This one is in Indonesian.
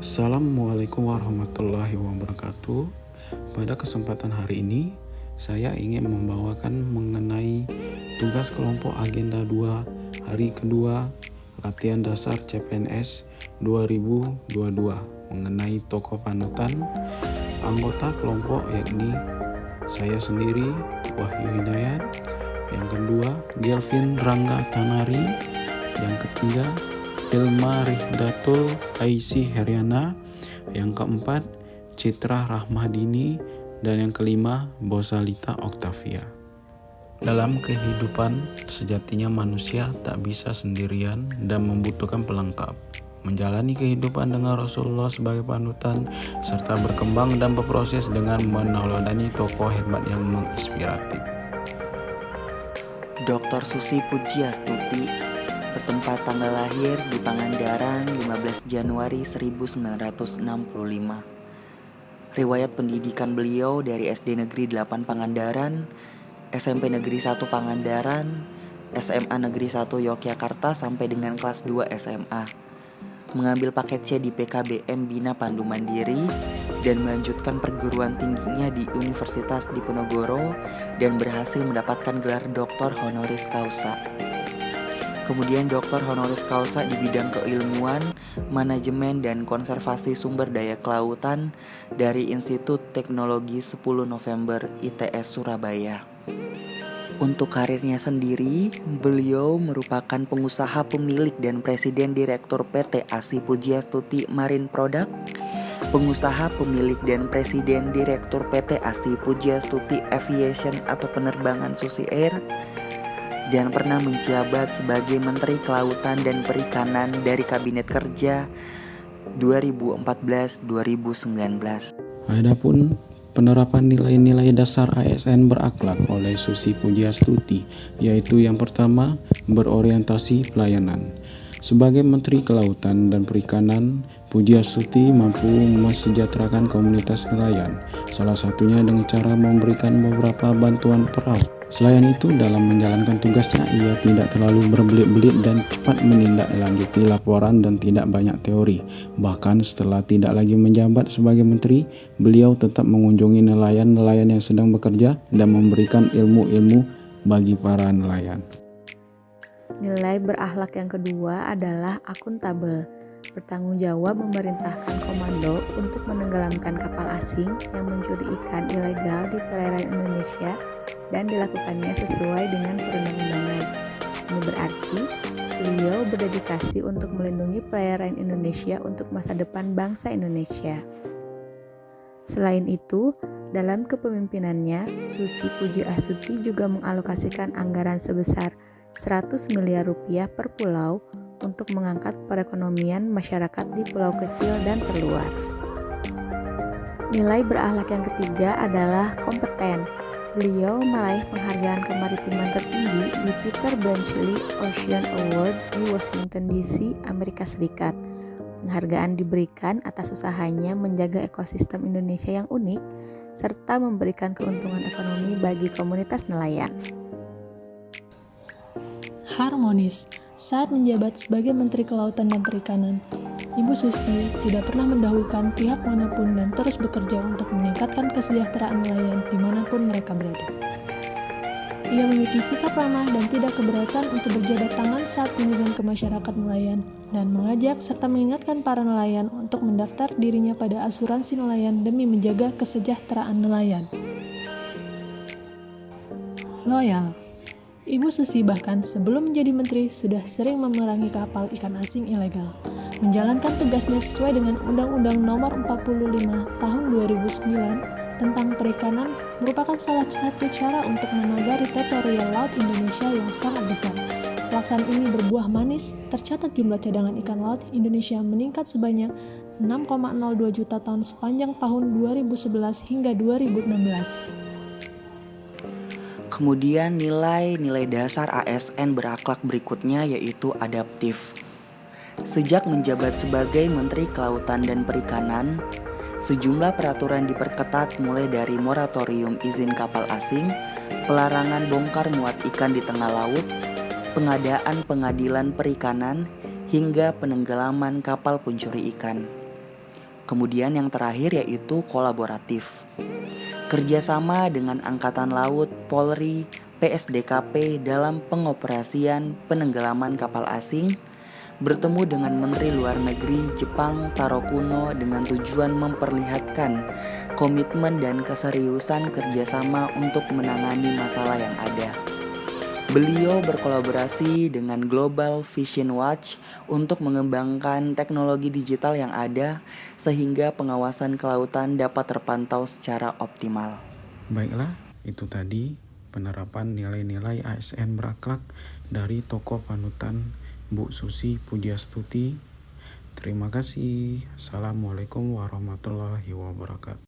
Assalamualaikum warahmatullahi wabarakatuh. Pada kesempatan hari ini, saya ingin membawakan mengenai tugas kelompok agenda 2 hari kedua latihan dasar CPNS 2022 mengenai tokoh panutan anggota kelompok, yakni saya sendiri, Wahyu Hidayat. Yang kedua, Gelvin Rangga Tanari. Yang ketiga, Hilma Rihdatul Aisy Heriana. Yang keempat, Citra Rahmadini. Dan yang kelima, Bosalita Oktavia. Dalam kehidupan sejatinya manusia tak bisa sendirian dan membutuhkan pelengkap. Menjalani kehidupan dengan Rasulullah sebagai panutan serta berkembang dan berproses dengan meneladani tokoh hebat yang menginspiratif. Dr. Susi Pujiastuti bertempat tanggal lahir di Pangandaran 15 Januari 1965. Riwayat pendidikan beliau dari SD Negeri 8 Pangandaran, SMP Negeri 1 Pangandaran, SMA Negeri 1 Yogyakarta sampai dengan kelas 2 SMA. Mengambil paket C di PKBM Bina Pandu Mandiri dan melanjutkan perguruan tingginya di Universitas Diponegoro dan berhasil mendapatkan gelar Doktor Honoris Causa. Kemudian Doktor Honoris Causa di bidang keilmuan, manajemen dan konservasi sumber daya kelautan dari Institut Teknologi 10 November ITS Surabaya. Untuk karirnya sendiri, beliau merupakan pengusaha pemilik dan presiden direktur PT ASI Pujiastuti Marine Product, pengusaha pemilik dan presiden direktur PT ASI Pujiastuti Aviation atau penerbangan Susi Air, dan pernah menjabat sebagai Menteri Kelautan dan Perikanan dari Kabinet Kerja 2014-2019. Adapun penerapan nilai-nilai dasar ASN berakhlak oleh Susi Pujiastuti, yaitu yang pertama, berorientasi pelayanan. Sebagai Menteri Kelautan dan Perikanan, Pujiastuti mampu mesejahterakan komunitas nelayan, salah satunya dengan cara memberikan beberapa bantuan perahu. Selain itu, dalam menjalankan tugasnya, ia tidak terlalu berbelit-belit dan cepat menindaklanjuti laporan dan tidak banyak teori. Bahkan setelah tidak lagi menjabat sebagai menteri, beliau tetap mengunjungi nelayan-nelayan yang sedang bekerja dan memberikan ilmu-ilmu bagi para nelayan. Nilai berakhlak yang kedua adalah akuntabel. Bertanggung jawab memerintahkan komando untuk menenggelamkan kapal asing yang mencuri ikan ilegal di perairan Indonesia dan dilakukannya sesuai dengan perundang-undangan. Ini berarti beliau berdedikasi untuk melindungi perairan Indonesia untuk masa depan bangsa Indonesia. Selain itu, dalam kepemimpinannya, Susi Pujiastuti juga mengalokasikan anggaran sebesar 100 miliar rupiah per pulau untuk mengangkat perekonomian masyarakat di pulau kecil dan terluar. Nilai berakhlak yang ketiga adalah kompeten. Beliau meraih penghargaan kemaritiman tertinggi di Peter Benchley Ocean Award di Washington DC, Amerika Serikat. Penghargaan diberikan atas usahanya menjaga ekosistem Indonesia yang unik serta memberikan keuntungan ekonomi bagi komunitas nelayan. Harmonis. Saat menjabat sebagai Menteri Kelautan dan Perikanan, Ibu Susi tidak pernah mendahulukan pihak manapun dan terus bekerja untuk meningkatkan kesejahteraan nelayan dimanapun mereka berada. Ia memiliki sikap ramah dan tidak keberatan untuk berjabat tangan saat kunjungan ke masyarakat nelayan dan mengajak serta mengingatkan para nelayan untuk mendaftar dirinya pada asuransi nelayan demi menjaga kesejahteraan nelayan. Loyal. Ibu Susi bahkan sebelum menjadi menteri sudah sering memerangi kapal ikan asing ilegal. Menjalankan tugasnya sesuai dengan Undang-Undang Nomor 45 Tahun 2009 tentang perikanan merupakan salah satu cara untuk memagari teritorial laut Indonesia yang sangat besar. Pelaksanaan ini berbuah manis, tercatat jumlah cadangan ikan laut Indonesia meningkat sebanyak 6,02 juta ton sepanjang tahun 2011 hingga 2016. Kemudian nilai-nilai dasar ASN berakhlak berikutnya yaitu adaptif. Sejak menjabat sebagai Menteri Kelautan dan Perikanan, sejumlah peraturan diperketat mulai dari moratorium izin kapal asing, pelarangan bongkar muat ikan di tengah laut, pengadaan pengadilan perikanan, hingga penenggelaman kapal pencuri ikan. Kemudian yang terakhir yaitu kolaboratif. Kerjasama dengan Angkatan Laut, Polri, PSDKP dalam pengoperasian penenggelaman kapal asing, bertemu dengan Menteri Luar Negeri Jepang Taro Kuno dengan tujuan memperlihatkan komitmen dan keseriusan kerjasama untuk menangani masalah yang ada. Beliau berkolaborasi dengan Global Vision Watch untuk mengembangkan teknologi digital yang ada sehingga pengawasan kelautan dapat terpantau secara optimal. Baiklah, itu tadi penerapan nilai-nilai ASN berakhlak dari tokoh panutan Bu Susi Pujiastuti. Terima kasih. Assalamualaikum warahmatullahi wabarakatuh.